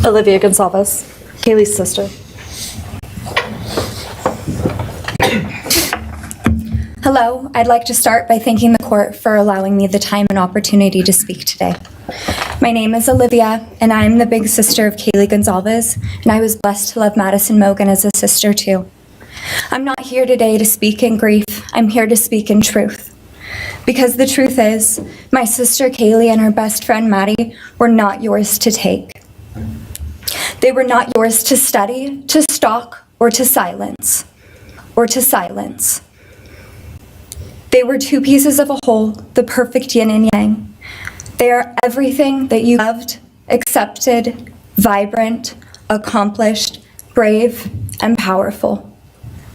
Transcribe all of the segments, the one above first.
Olivia Goncalves, Kaylee's sister. Hello, I'd like to start by thanking the court for allowing me the time and opportunity to speak today. My name is Olivia, and I'm the big sister of Kaylee Goncalves, and I was blessed to love Madison Mogan as a sister too. I'm not here today to speak in grief, I'm here to speak in truth. Because the truth is, my sister Kaylee and her best friend Maddie were not yours to take. They were not yours to study, to stalk, or to silence. They were two pieces of a whole, the perfect yin and yang. They are everything that you loved, accepted, vibrant, accomplished, brave, and powerful.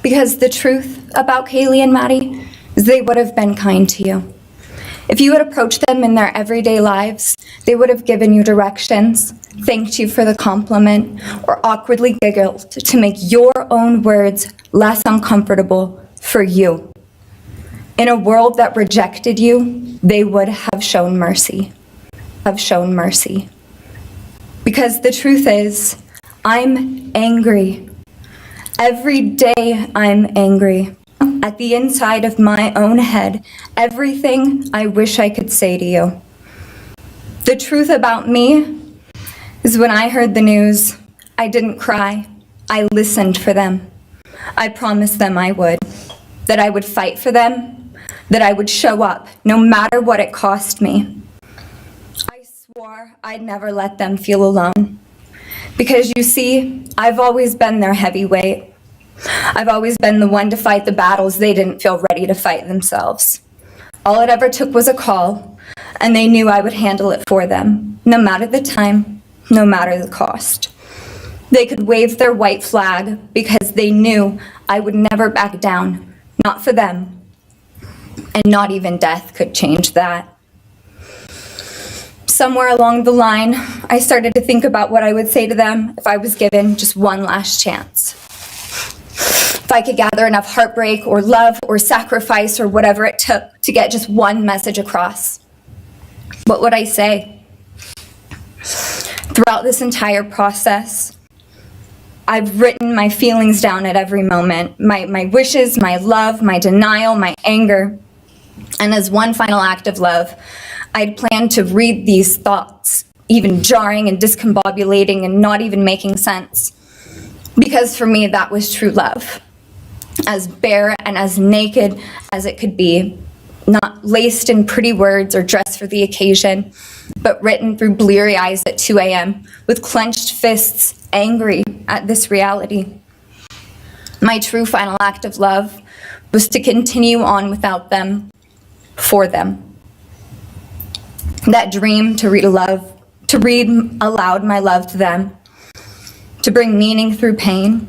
Because the truth about Kaylee and Maddie is they would have been kind to you. If you had approached them in their everyday lives, they would have given you directions, thanked you for the compliment, or awkwardly giggled to make your own words less uncomfortable for you. In a world that rejected you, they would have shown mercy. Because the truth is, I'm angry. Every day I'm angry. At the inside of my own head, everything I wish I could say to you. The truth about me is when I heard the news, I didn't cry. I listened for them. I promised them I would, that I would fight for them, that I would show up, no matter what it cost me. I swore I'd never let them feel alone. Because you see, I've always been their heavyweight. I've always been the one to fight the battles they didn't feel ready to fight themselves. All it ever took was a call, and they knew I would handle it for them, no matter the time, no matter the cost. They could wave their white flag because they knew I would never back down, not for them. And not even death could change that. Somewhere along the line, I started to think about what I would say to them if I was given just one last chance. If I could gather enough heartbreak or love or sacrifice or whatever it took to get just one message across, what would I say? Throughout this entire process, I've written my feelings down at every moment, my wishes, my love, my denial, my anger. And as one final act of love, I'd planned to read these thoughts, even jarring and discombobulating and not even making sense. Because for me, that was true love. As bare and as naked as it could be, not laced in pretty words or dressed for the occasion, but written through bleary eyes at 2 a.m. with clenched fists, angry at this reality. My true final act of love was to continue on without them, for them. That dream to read aloud my love to them, to bring meaning through pain,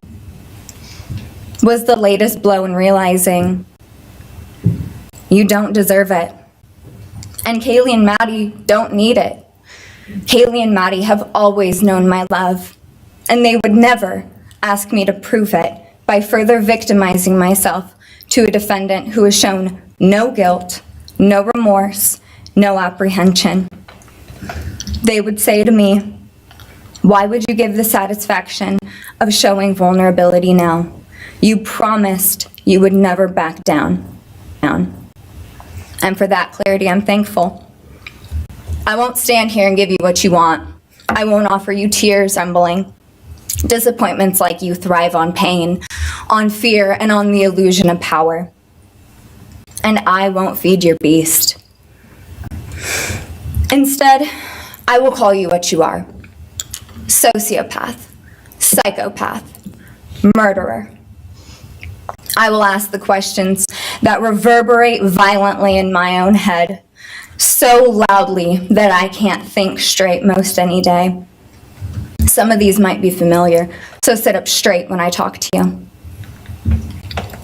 was the latest blow in realizing you don't deserve it. And Kaylee and Maddie don't need it. Kaylee and Maddie have always known my love, and they would never ask me to prove it by further victimizing myself to a defendant who has shown no guilt, no remorse, no apprehension. They would say to me, "Why would you give the satisfaction of showing vulnerability now? You promised you would never back down." And for that clarity, I'm thankful. I won't stand here and give you what you want. I won't offer you tears rumbling. Disappointments like you thrive on pain, on fear, and on the illusion of power. And I won't feed your beast. Instead, I will call you what you are. Sociopath, psychopath, murderer. I will ask the questions that reverberate violently in my own head, so loudly that I can't think straight most any day. Some of these might be familiar, so sit up straight when I talk to you.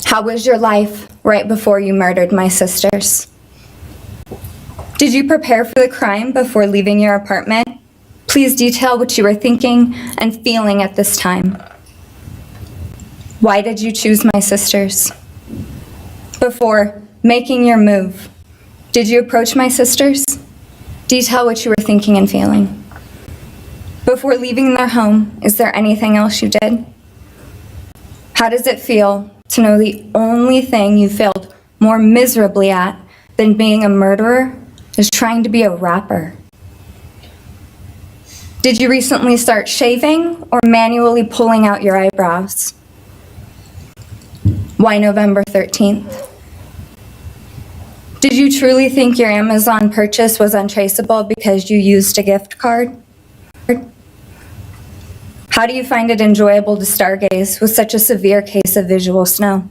How was your life right before you murdered my sisters? Did you prepare for the crime before leaving your apartment? Please detail what you were thinking and feeling at this time. Why did you choose my sisters? Before making your move, did you approach my sisters? Detail what you were thinking and feeling. Before leaving their home, is there anything else you did? How does it feel to know the only thing you failed more miserably at than being a murderer is trying to be a rapper? Did you recently start shaving or manually pulling out your eyebrows? Why November 13th? Did you truly think your Amazon purchase was untraceable because you used a gift card? How do you find it enjoyable to stargaze with such a severe case of visual snow?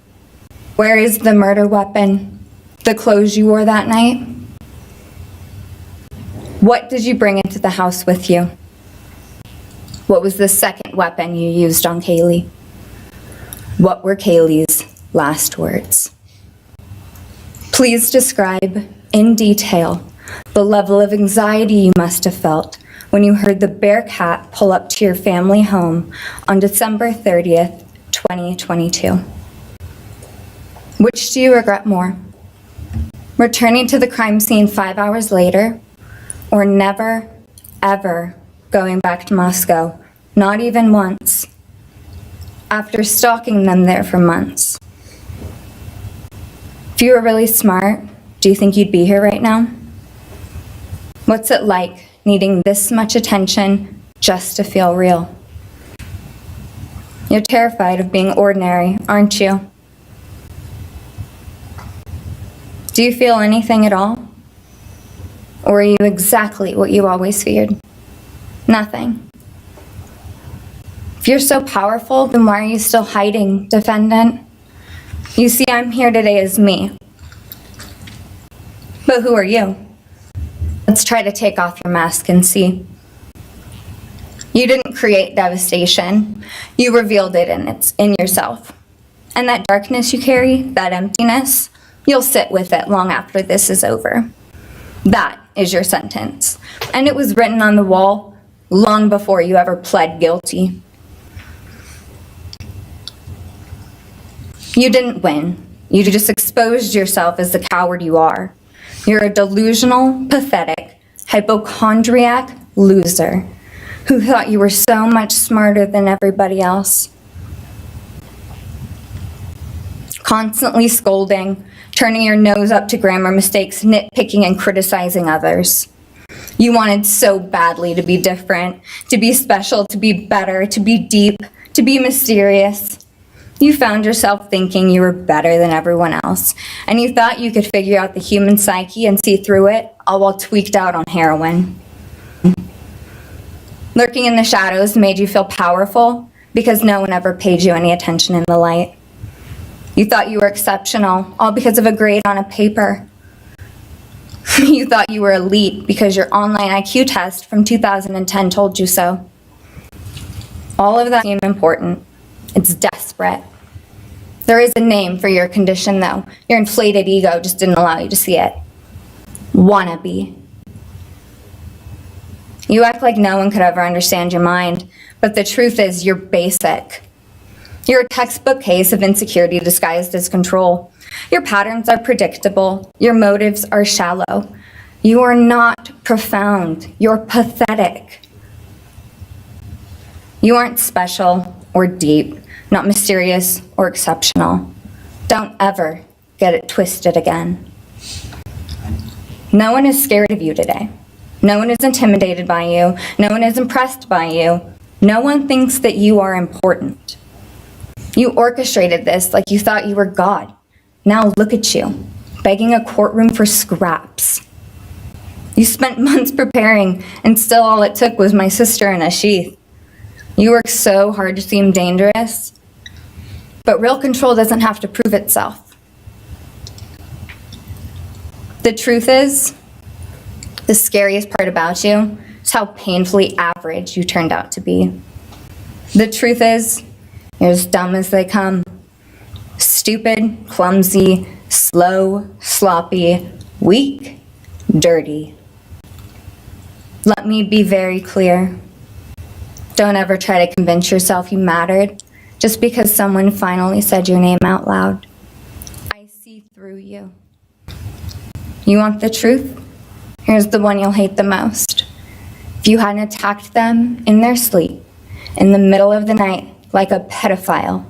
Where is the murder weapon? The clothes you wore that night? What did you bring into the house with you? What was the second weapon you used on Kaylee? What were Kaylee's last words? Please describe in detail the level of anxiety you must have felt when you heard the Bearcat pull up to your family home on December 30th, 2022. Which do you regret more? Returning to the crime scene 5 hours later, or never, ever going back to Moscow, not even once, after stalking them there for months? If you were really smart, do you think you'd be here right now? What's it like needing this much attention just to feel real? You're terrified of being ordinary, aren't you? Do you feel anything at all? Or are you exactly what you always feared? Nothing. If you're so powerful, then why are you still hiding, defendant? You see, I'm here today as me. But who are you? Let's try to take off your mask and see. You didn't create devastation. You revealed it in yourself. And that darkness you carry, that emptiness, you'll sit with it long after this is over. That is your sentence. And it was written on the wall long before you ever pled guilty. You didn't win. You just exposed yourself as the coward you are. You're a delusional, pathetic, hypochondriac loser who thought you were so much smarter than everybody else. Constantly scolding, turning your nose up to grammar mistakes, nitpicking and criticizing others. You wanted so badly to be different, to be special, to be better, to be deep, to be mysterious. You found yourself thinking you were better than everyone else, and you thought you could figure out the human psyche and see through it, all while tweaked out on heroin. Lurking in the shadows made you feel powerful because no one ever paid you any attention in the light. You thought you were exceptional, all because of a grade on a paper. You thought you were elite because your online IQ test from 2010 told you so. All of that seemed important. It's desperate. There is a name for your condition, though. Your inflated ego just didn't allow you to see it. Wannabe. You act like no one could ever understand your mind, but the truth is you're basic. You're a textbook case of insecurity disguised as control. Your patterns are predictable. Your motives are shallow. You are not profound. You're pathetic. You aren't special or deep, not mysterious or exceptional. Don't ever get it twisted again. No one is scared of you today. No one is intimidated by you. No one is impressed by you. No one thinks that you are important. You orchestrated this like you thought you were God. Now look at you, begging a courtroom for scraps. You spent months preparing, and still all it took was my sister in a sheath. You work so hard to seem dangerous, but real control doesn't have to prove itself. The truth is, the scariest part about you is how painfully average you turned out to be. The truth is, you're as dumb as they come. Stupid, clumsy, slow, sloppy, weak, dirty. Let me be very clear. Don't ever try to convince yourself you mattered just because someone finally said your name out loud. I see through you. You want the truth? Here's the one you'll hate the most. If you hadn't attacked them in their sleep, in the middle of the night, like a pedophile,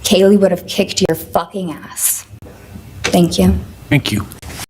Kaylee would have kicked your fucking ass. Thank you. Thank you.